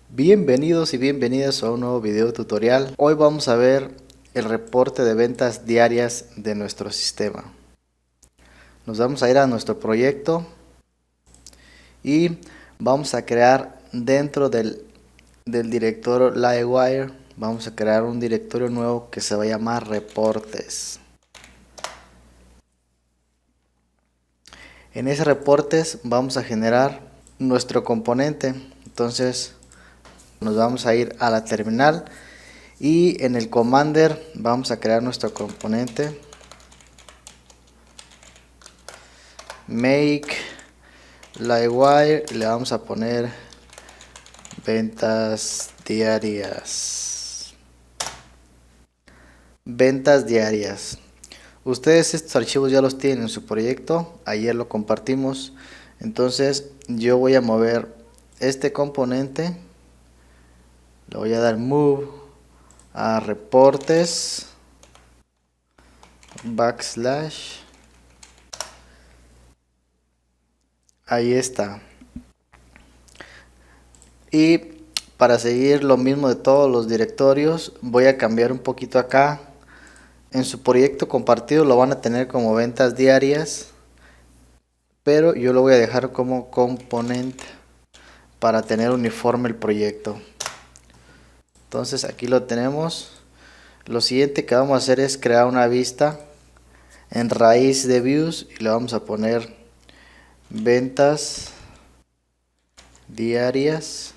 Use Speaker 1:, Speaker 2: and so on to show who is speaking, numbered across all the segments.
Speaker 1: Bienvenidos y bienvenidas a un nuevo video tutorial. Hoy vamos a ver el reporte de ventas diarias de nuestro sistema. Nos vamos a ir a nuestro proyecto y vamos a crear dentro del directorio Livewire, vamos a crear un directorio nuevo que se va a llamar reportes. En ese reportes vamos a generar nuestro componente. Entonces nos vamos a ir a la terminal y en el commander vamos a crear nuestro componente make Livewire y le vamos a poner ventas diarias. Ustedes estos archivos ya los tienen en su proyecto, ayer lo compartimos. Entonces yo voy a mover este componente, le voy a dar move a reportes backslash, ahí está. Y para seguir lo mismo de todos los directorios, voy a cambiar un poquito acá. En su proyecto compartido lo van a tener como ventas diarias, pero yo lo voy a dejar como componente para tener uniforme el proyecto. Entonces aquí lo tenemos. Lo siguiente que vamos a hacer es crear una vista en raíz de views y le vamos a poner ventas diarias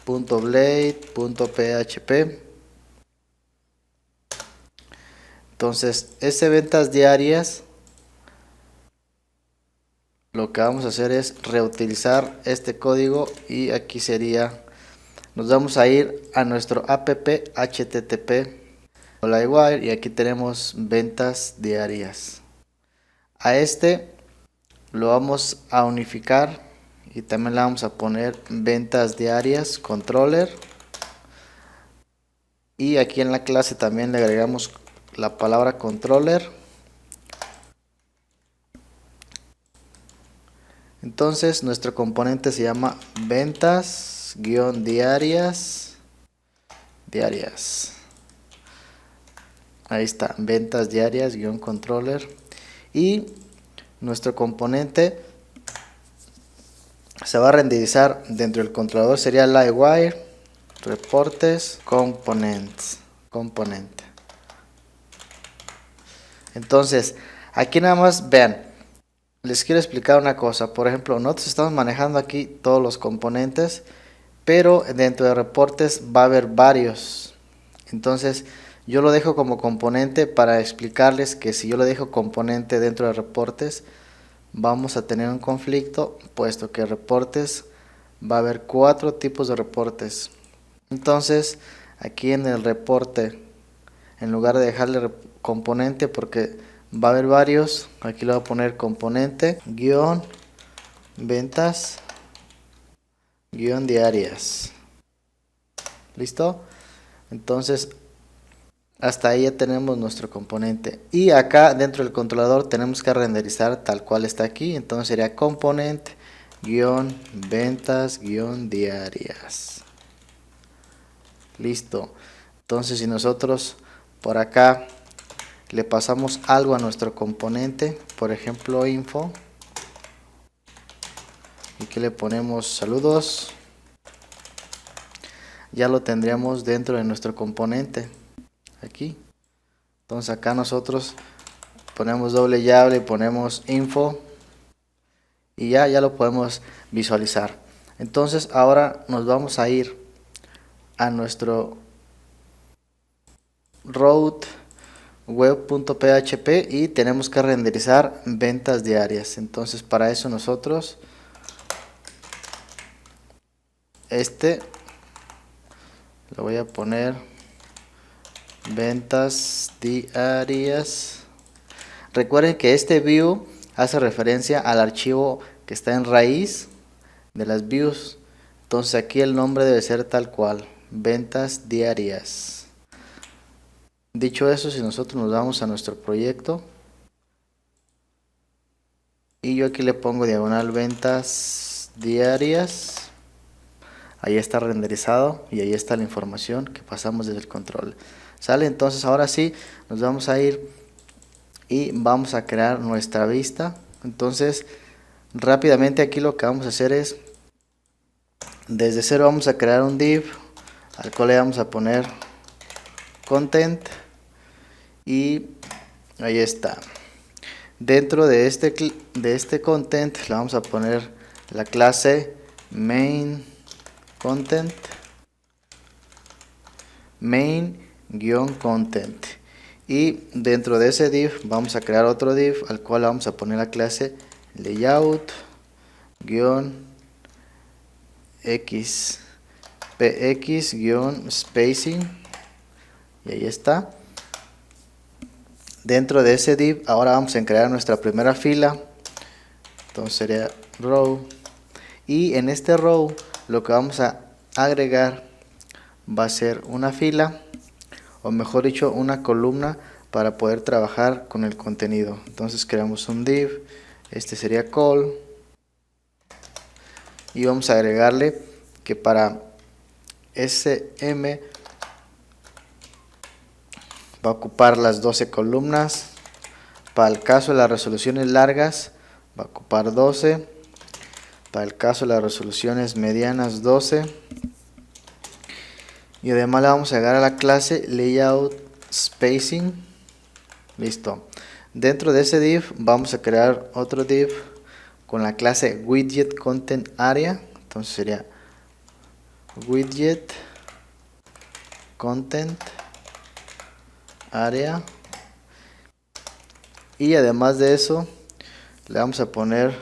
Speaker 1: .blade.php. Entonces ese ventas diarias, lo que vamos a hacer es reutilizar este código y aquí sería, nos vamos a ir a nuestro app http Livewire y aquí tenemos ventas diarias. A este lo vamos a unificar y también le vamos a poner ventas diarias controller, y aquí en la clase también le agregamos la palabra controller. Entonces nuestro componente se llama ventas-diarias. Ahí está, ventas diarias-controller. Y nuestro componente se va a renderizar dentro del controlador, sería Livewire, reportes, componente. Entonces, aquí nada más vean, les quiero explicar una cosa. Por ejemplo, nosotros estamos manejando aquí todos los componentes, pero dentro de reportes va a haber varios. Entonces yo lo dejo como componente para explicarles que si yo lo dejo componente dentro de reportes vamos a tener un conflicto, puesto que reportes va a haber 4 tipos de reportes. Entonces aquí en el reporte, en lugar de dejarle componente porque va a haber varios, aquí le voy a poner componente guión ventas guión diarias. ¿Listo? Entonces hasta ahí ya tenemos nuestro componente y acá dentro del controlador tenemos que renderizar tal cual está aquí. Entonces sería componente guión ventas guión diarias. Listo. Entonces si nosotros por acá le pasamos algo a nuestro componente, por ejemplo info, y que le ponemos saludos, ya lo tendríamos dentro de nuestro componente aquí. Entonces acá nosotros ponemos doble llave y ponemos info y ya lo podemos visualizar. Entonces ahora nos vamos a ir a nuestro route web.php y tenemos que renderizar ventas diarias. Entonces para eso nosotros le voy a poner ventas diarias. Recuerden que este view hace referencia al archivo que está en raíz de las views. Entonces aquí el nombre debe ser tal cual, ventas diarias. Dicho eso, si nosotros nos vamos a nuestro proyecto y yo aquí le pongo diagonal ventas diarias, ahí está renderizado y ahí está la información que pasamos desde el control. Sale, entonces ahora sí nos vamos a ir y vamos a crear nuestra vista. Entonces rápidamente aquí lo que vamos a hacer es, desde cero vamos a crear un div al cual le vamos a poner content y ahí está. Dentro de este content le vamos a poner la clase main content, main-content, y dentro de ese div vamos a crear otro div al cual le vamos a poner la clase layout-x px-spacing, y ahí está. Dentro de ese div ahora vamos a crear nuestra primera fila, entonces sería row, y en este row lo que vamos a agregar va a ser una fila, o mejor dicho una columna, para poder trabajar con el contenido. Entonces creamos un div, este sería call, y vamos a agregarle que para SM va a ocupar las 12 columnas. Para el caso de las resoluciones largas va a ocupar 12. Para el caso de las resoluciones medianas 12. Y además le vamos a agregar a la clase layout spacing. Listo. Dentro de ese div vamos a crear otro div con la clase widget content area. Entonces sería widget content area, y además de eso le vamos a poner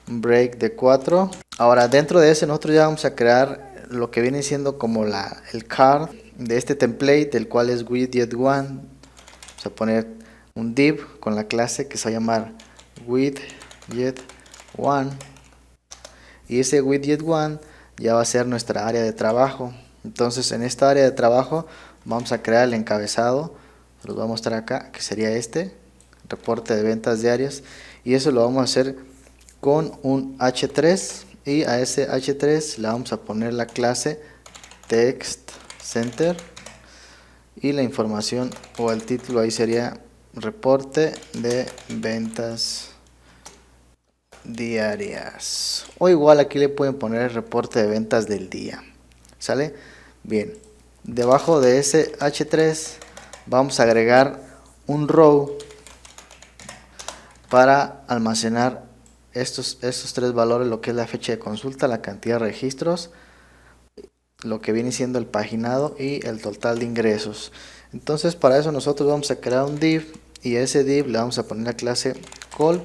Speaker 1: un break de 4. Ahora dentro de ese nosotros ya vamos a crear lo que viene siendo como el card de este template, el cual es widget1. Vamos a poner un div con la clase que se va a llamar widget1, y ese widget1 ya va a ser nuestra área de trabajo. Entonces en esta área de trabajo vamos a crear el encabezado, los voy a mostrar acá, que sería este reporte de ventas diarias, y eso lo vamos a hacer con un h3, y a ese h3 le vamos a poner la clase text center, y la información o el título ahí sería reporte de ventas diarias, o igual aquí le pueden poner el reporte de ventas del día. ¿Sale? Bien, debajo de ese h3 vamos a agregar un row para almacenar estos tres valores, lo que es la fecha de consulta, la cantidad de registros, lo que viene siendo el paginado y el total de ingresos. Entonces para eso nosotros vamos a crear un div, y a ese div le vamos a poner la clase call.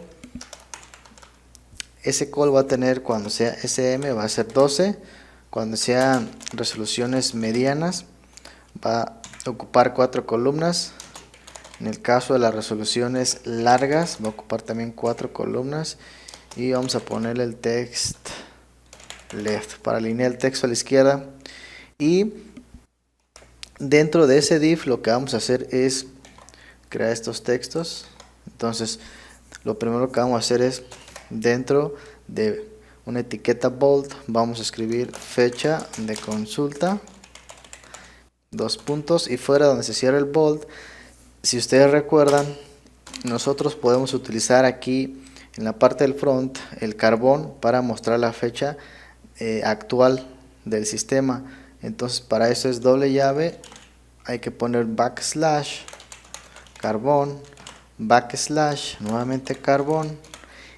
Speaker 1: Ese call va a tener, cuando sea SM va a ser 12, cuando sean resoluciones medianas va a ocupar 4 columnas. En el caso de las resoluciones largas va a ocupar también 4 columnas, y vamos a ponerle el text left para alinear el texto a la izquierda. Y dentro de ese div lo que vamos a hacer es crear estos textos. Entonces lo primero que vamos a hacer es, dentro de una etiqueta bold vamos a escribir fecha de consulta, 2 puntos, y fuera donde se cierra el bold, si ustedes recuerdan, nosotros podemos utilizar aquí en la parte del front el carbón para mostrar la fecha actual del sistema. Entonces para eso es doble llave, hay que poner backslash carbón, backslash nuevamente carbón,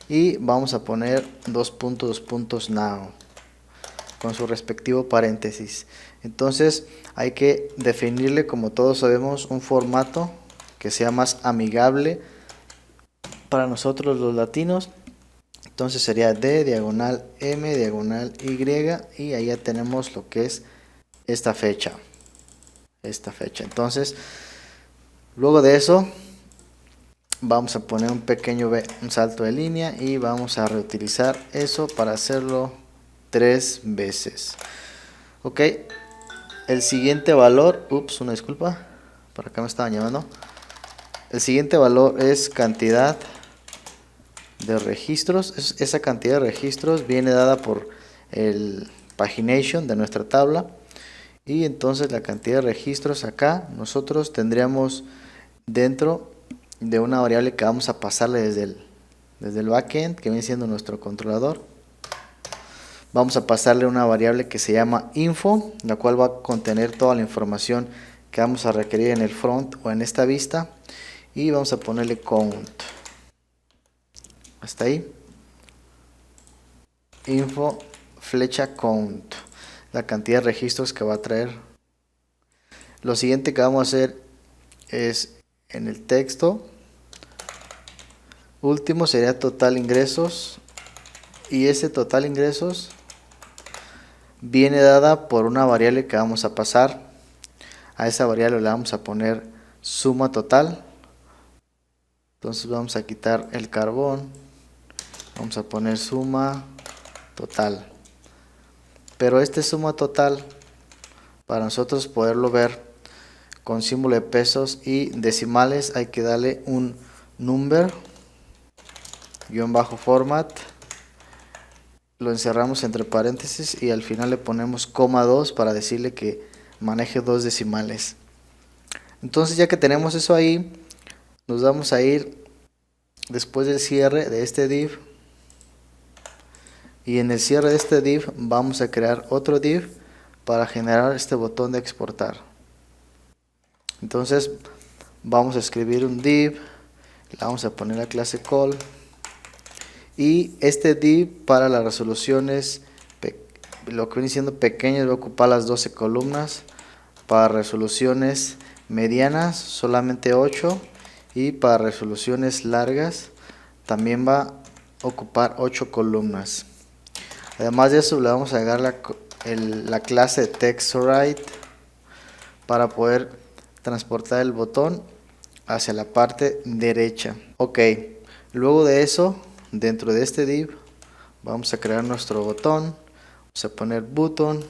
Speaker 1: y vamos a poner 2 puntos now con su respectivo paréntesis. Entonces hay que definirle, como todos sabemos, un formato que sea más amigable para nosotros los latinos. Entonces sería D diagonal M diagonal Y, y ahí ya tenemos lo que es esta fecha. Entonces luego de eso vamos a poner un pequeño un salto de línea, y vamos a reutilizar eso para hacerlo 3 veces. Ok, el siguiente valor, una disculpa, por acá me estaban llamando. El siguiente valor es cantidad de registros. Esa cantidad de registros viene dada por el pagination de nuestra tabla. Y entonces la cantidad de registros acá nosotros tendríamos dentro de una variable que vamos a pasarle desde el backend, que viene siendo nuestro controlador. Vamos a pasarle una variable que se llama info, la cual va a contener toda la información que vamos a requerir en el front o en esta vista. Y vamos a ponerle count. Hasta ahí. Info flecha count. La cantidad de registros que va a traer. Lo siguiente que vamos a hacer es en el texto. Último sería total ingresos. Y ese total ingresos viene dada por una variable que vamos a pasar. A esa variable le vamos a poner suma total. Entonces vamos a quitar el carbón. Vamos a poner suma total. Pero este suma total, para nosotros poderlo ver con símbolo de pesos y decimales, hay que darle un number _format. Lo encerramos entre paréntesis y al final le ponemos coma 2 para decirle que maneje dos decimales. Entonces, ya que tenemos eso ahí, nos vamos a ir después del cierre de este div, y en el cierre de este div vamos a crear otro div para generar este botón de exportar. Entonces vamos a escribir un div, le vamos a poner la clase call, y este div para las resoluciones, lo que viene siendo pequeñas, va a ocupar las 12 columnas. Para resoluciones medianas solamente 8, y para resoluciones largas también va a ocupar 8 columnas. Además de eso, le vamos a agregar la clase TextWrite para poder transportar el botón hacia la parte derecha. Ok, luego de eso, dentro de este div vamos a crear nuestro botón. Vamos a poner button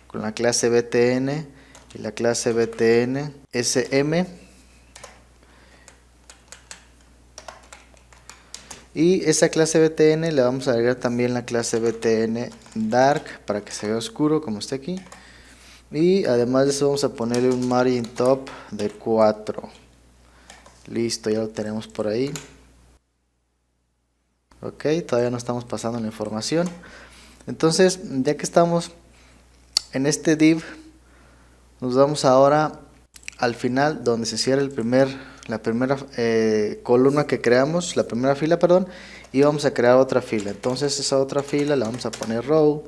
Speaker 1: con la clase btn y la clase btn sm, y esa clase btn le vamos a agregar también la clase btn dark para que se vea oscuro como está aquí. Y además de eso vamos a ponerle un margin top de 4. Listo, ya lo tenemos por ahí. Ok, todavía no estamos pasando la información. Entonces, ya que estamos en este div, nos vamos ahora al final donde se cierra la primera columna que creamos, la primera fila, perdón, y vamos a crear otra fila. Entonces esa otra fila la vamos a poner row,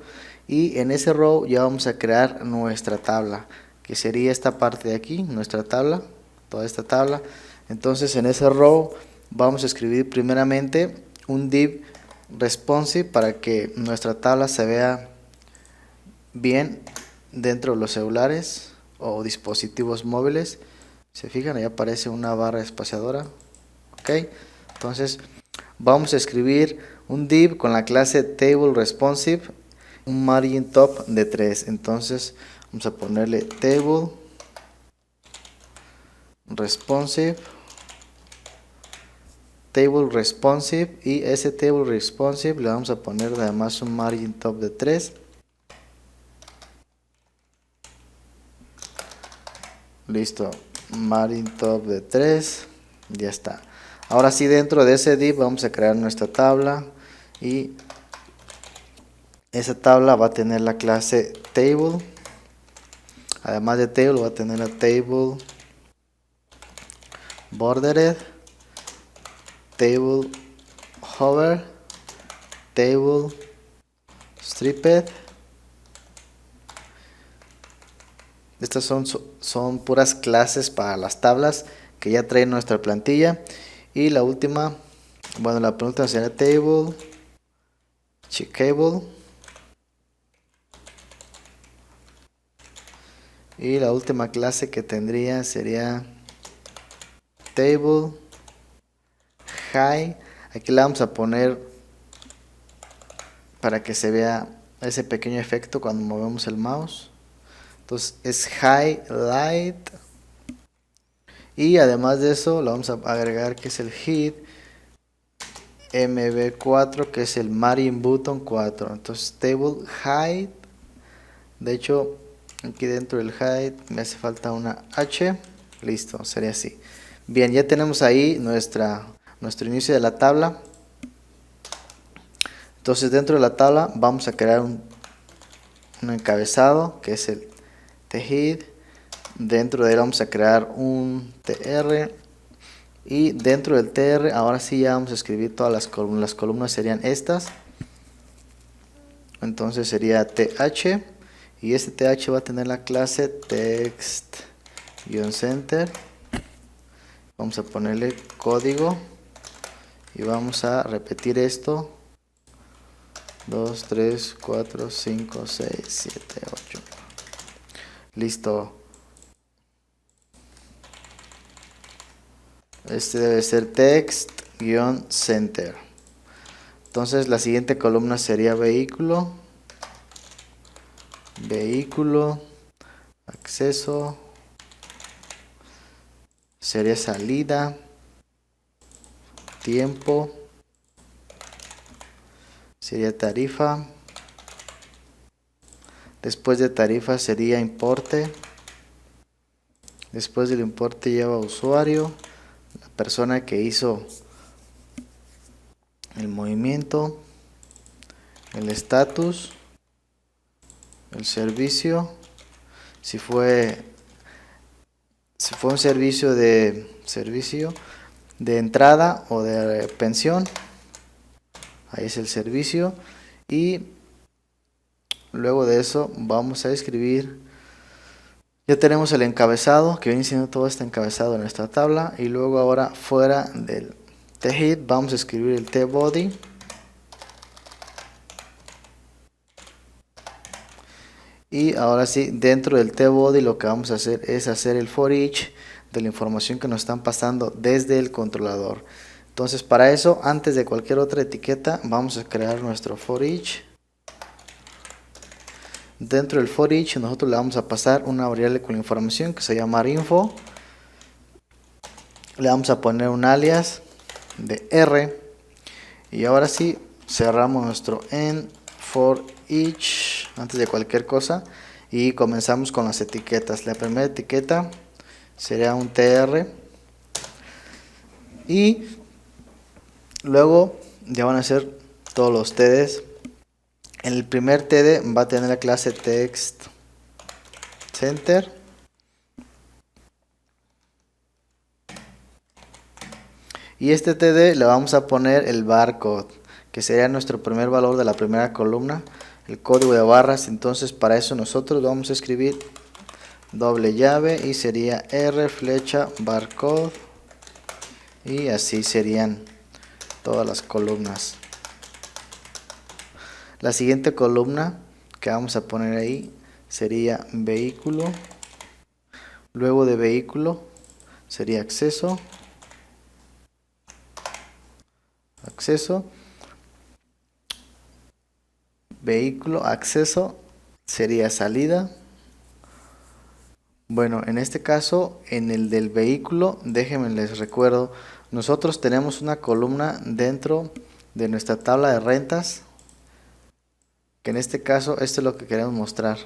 Speaker 1: y en ese row ya vamos a crear nuestra tabla, que sería esta parte de aquí, nuestra tabla, toda esta tabla. Entonces en ese row vamos a escribir primeramente un div responsive para que nuestra tabla se vea bien dentro de los celulares o dispositivos móviles. Se fijan, ahí aparece una barra espaciadora. Ok, entonces vamos a escribir un div con la clase table responsive, un margin top de 3. Entonces vamos a ponerle table responsive, y ese table responsive le vamos a poner además un margin top de 3. Listo, margin top de 3, ya está. Ahora sí, dentro de ese div vamos a crear nuestra tabla, y esa tabla va a tener la clase table. Además de table va a tener la table bordered, table hover, table stripped. Estas son puras clases para las tablas que ya trae nuestra plantilla. Y la última, bueno, la penúltima sería table checkable. Y la última clase que tendría sería table high. Aquí la vamos a poner para que se vea ese pequeño efecto cuando movemos el mouse. Entonces es highlight, y además de eso lo vamos a agregar que es el hit mb4, que es el margin button 4. Entonces table height De hecho, aquí dentro del height me hace falta una H. Listo, sería así. Bien, ya tenemos ahí nuestro inicio de la tabla. Entonces dentro de la tabla vamos a crear un encabezado, que es el head. Dentro de él vamos a crear un TR. Y dentro del TR, ahora sí ya vamos a escribir todas las columnas. Las columnas serían estas. Entonces sería TH. Y este TH va a tener la clase text-center. Vamos a ponerle código. Y vamos a repetir esto. 2, 3, 4, 5, 6, 7, 8. Listo. Este debe ser text-center. Entonces la siguiente columna sería vehículo. Vehículo. Acceso. Sería salida. Tiempo. Sería tarifa. Después de tarifa sería importe. Después del importe lleva usuario, la persona que hizo el movimiento, el estatus, el servicio. Si fue un servicio de entrada o de pensión, ahí es el servicio. Y luego de eso vamos a escribir. Ya tenemos el encabezado, que viene siendo todo este encabezado en nuestra tabla. Y luego ahora fuera del head vamos a escribir el tbody. Y ahora sí, dentro del tbody lo que vamos a hacer es hacer el for each de la información que nos están pasando desde el controlador. Entonces para eso, antes de cualquier otra etiqueta, vamos a crear nuestro for each. Dentro del for each nosotros le vamos a pasar una variable con la información que se llama info. Le vamos a poner un alias de R. Y ahora sí cerramos nuestro end for each antes de cualquier cosa. Y comenzamos con las etiquetas. La primera etiqueta sería un tr. Y luego ya van a ser todos los tds. El primer td va a tener la clase text center. Y este td le vamos a poner el barcode, que sería nuestro primer valor de la primera columna, el código de barras. Entonces para eso nosotros vamos a escribir doble llave y sería r flecha barcode. Y así serían todas las columnas. La siguiente columna que vamos a poner ahí sería vehículo. Luego de vehículo sería acceso. Vehículo, acceso sería salida. Bueno, en este caso, en el del vehículo, déjenme les recuerdo, nosotros tenemos una columna dentro de nuestra tabla de rentas, que en este caso, esto es lo que queremos mostrar,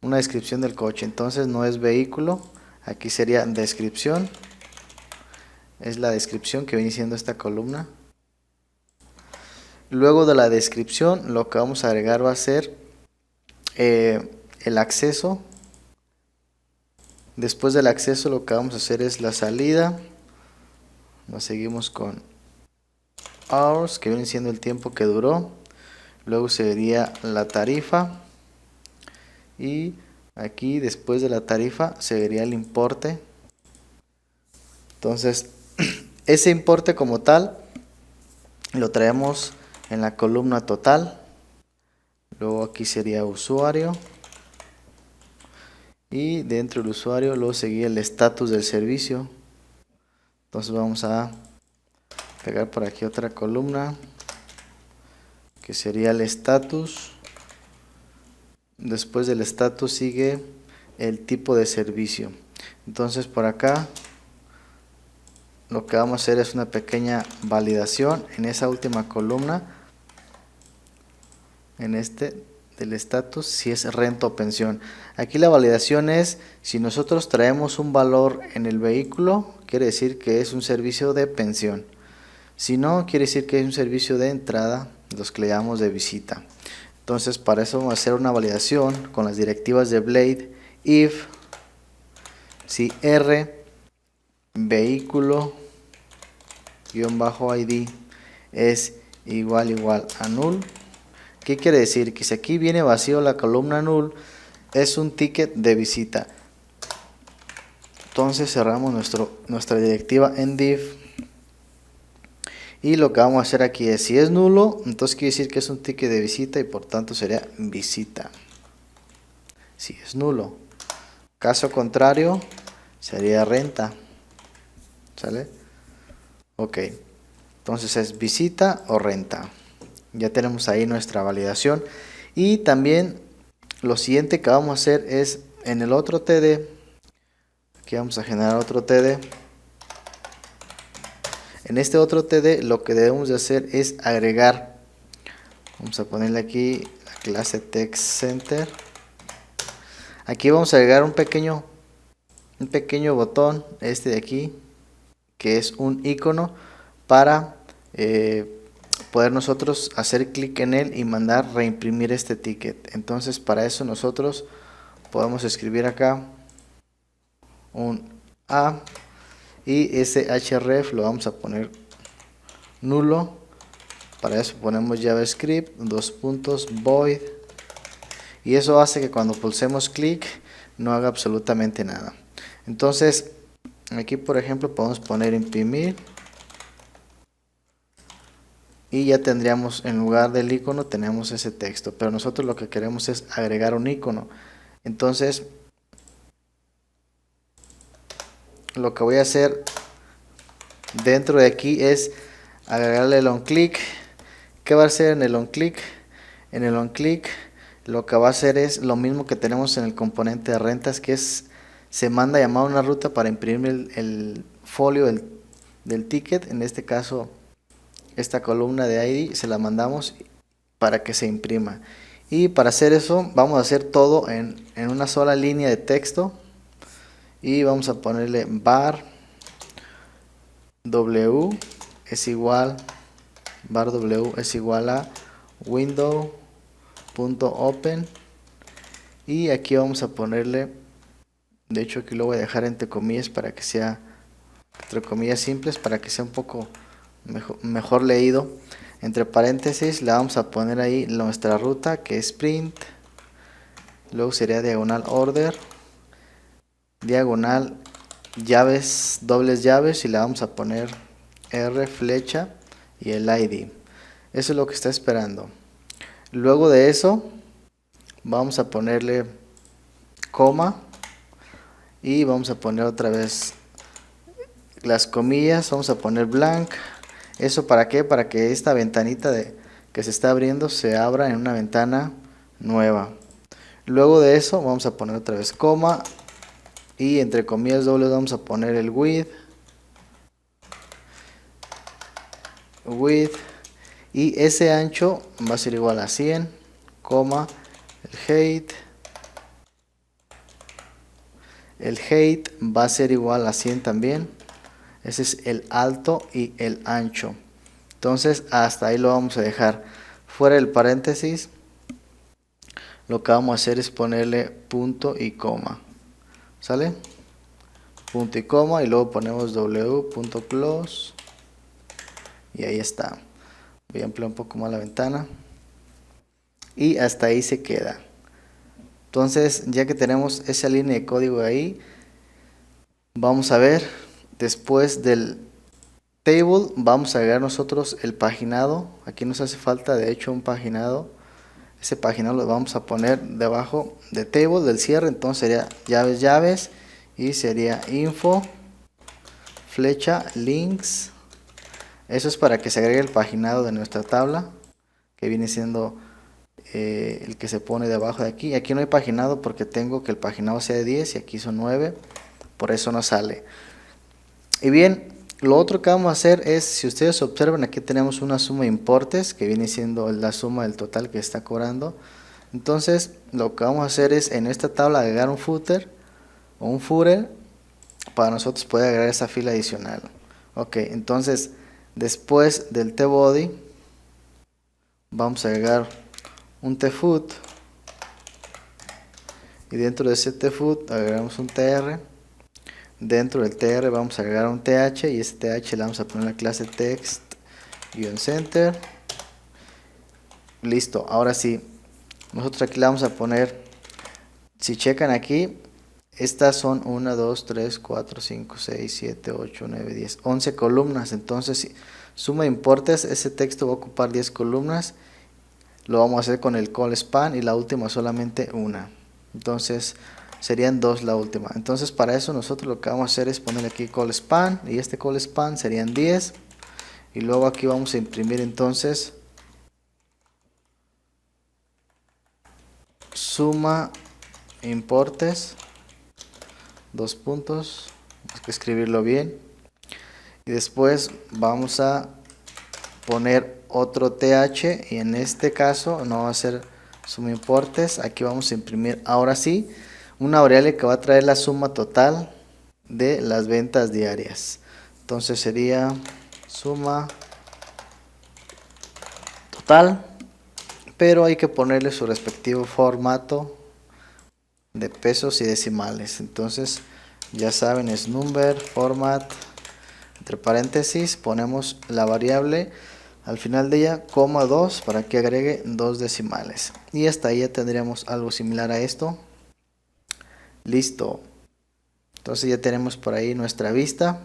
Speaker 1: una descripción del coche. Entonces no es vehículo, aquí sería descripción, es la descripción que viene siendo esta columna. Luego de la descripción, lo que vamos a agregar va a ser el acceso. Después del acceso lo que vamos a hacer es la salida. Nos seguimos con hours, que viene siendo el tiempo que duró. Luego sería la tarifa. Y aquí después de la tarifa sería el importe. Entonces ese importe como tal lo traemos en la columna total. Luego aquí sería usuario. Y dentro del usuario luego seguía el estatus del servicio. Entonces vamos a pegar por aquí otra columna que sería el estatus. Después del estatus sigue el tipo de servicio. Entonces por acá lo que vamos a hacer es una pequeña validación en esa última columna, en este del estatus si es renta o pensión. Aquí la validación es si nosotros traemos un valor en el vehículo, quiere decir que es un servicio de pensión. Si no, quiere decir que es un servicio de entrada, los que le llamamos de visita. Entonces para eso vamos a hacer una validación con las directivas de Blade. If si R vehículo -id es igual a null. ¿Qué quiere decir? Que si aquí viene vacío la columna null, es un ticket de visita. Entonces cerramos nuestra directiva en div. Y lo que vamos a hacer aquí es, si es nulo, entonces quiere decir que es un ticket de visita y por tanto sería visita. Si es nulo. Caso contrario, sería renta. ¿Sale? Ok. Entonces es visita o renta. Ya tenemos ahí nuestra validación. Y también lo siguiente que vamos a hacer es en el otro TD. Aquí vamos a generar otro TD. En este otro TD lo que debemos de hacer es agregar. Vamos a ponerle aquí la clase TextCenter. Aquí vamos a agregar un pequeño botón, este de aquí, que es un icono para poder nosotros hacer clic en él y mandar reimprimir este ticket. Entonces para eso nosotros podemos escribir acá un A y ese href lo vamos a poner nulo. Para eso ponemos JavaScript void y eso hace que cuando pulsemos clic no haga absolutamente nada. Entonces aquí por ejemplo podemos poner imprimir y ya tendríamos, en lugar del icono tenemos ese texto, pero nosotros lo que queremos es agregar un icono. Entonces lo que voy a hacer dentro de aquí es agregarle el onClick. ¿Qué va a hacer en el onClick? En el onClick lo que va a hacer es lo mismo que tenemos en el componente de rentas, que es se manda a llamar una ruta para imprimir el folio del ticket. En este caso esta columna de ID se la mandamos para que se imprima. Y para hacer eso vamos a hacer todo en una sola línea de texto y vamos a ponerle var w es igual a window.open y aquí vamos a ponerle, de hecho aquí lo voy a dejar entre comillas para que sea, entre comillas simples, para que sea un poco mejor leído. Entre paréntesis le vamos a poner ahí nuestra ruta, que es print, luego sería diagonal order, diagonal llaves, dobles llaves, y le vamos a poner R flecha y el ID. Eso es lo que está esperando. Luego de eso vamos a ponerle coma y vamos a poner otra vez las comillas, vamos a poner blank. ¿Eso para qué? Para que esta ventanita que se está abriendo se abra en una ventana nueva. Luego de eso vamos a poner otra vez coma y entre comillas dobles vamos a poner el width y ese ancho va a ser igual a 100, coma, el height va a ser igual a 100 también. Ese es el alto y el ancho. Entonces hasta ahí lo vamos a dejar. Fuera del paréntesis lo que vamos a hacer es ponerle punto y coma. ¿Sale? Punto y coma y luego ponemos w.close y ahí está. Voy a ampliar un poco más la ventana y hasta ahí se queda. Entonces ya que tenemos esa línea de código ahí, vamos a ver después del table vamos a agregar nosotros el paginado. Aquí nos hace falta de hecho un paginado. Ese paginado lo vamos a poner debajo de table del cierre. Entonces sería llaves y sería info flecha links. Eso es para que se agregue el paginado de nuestra tabla, que viene siendo el que se pone debajo de aquí. Aquí no hay paginado porque tengo que el paginado sea de 10 y aquí son 9, por eso no sale. Y bien, lo otro que vamos a hacer es, si ustedes observan, aquí tenemos una suma de importes que viene siendo la suma del total que está cobrando. Entonces lo que vamos a hacer es en esta tabla agregar un footer o un footer para nosotros poder agregar esa fila adicional. Ok, entonces después del tbody vamos a agregar un tfoot y dentro de ese tfoot agregamos un tr. Dentro del tr vamos a agregar un th y ese th le vamos a poner la clase text-center. Listo, ahora sí, nosotros aquí le vamos a poner, si checan aquí, estas son 1, 2, 3, 4, 5, 6, 7, 8, 9, 10, 11 columnas. Entonces, si suma importes, ese texto va a ocupar 10 columnas. Lo vamos a hacer con el call span y la última solamente una. Entonces, serían 2 la última. Entonces, para eso nosotros lo que vamos a hacer es poner aquí call span y este call span serían 10. Y luego aquí vamos a imprimir entonces suma importes, dos puntos, hay que escribirlo bien, y después vamos a poner otro th y en este caso no va a ser suma importes, aquí vamos a imprimir ahora sí una variable que va a traer la suma total de las ventas diarias. Entonces sería suma total, pero hay que ponerle su respectivo formato de pesos y decimales. Entonces ya saben, es number format, entre paréntesis ponemos la variable al final de ella, coma 2 para que agregue 2 decimales. Y hasta ahí ya tendríamos algo similar a esto. Listo. Entonces ya tenemos por ahí nuestra vista.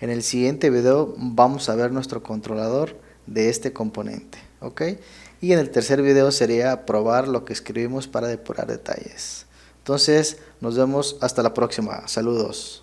Speaker 1: En el siguiente video vamos a ver nuestro controlador de este componente. ¿Ok? Y en el tercer video sería probar lo que escribimos para depurar detalles. Entonces nos vemos hasta la próxima. Saludos.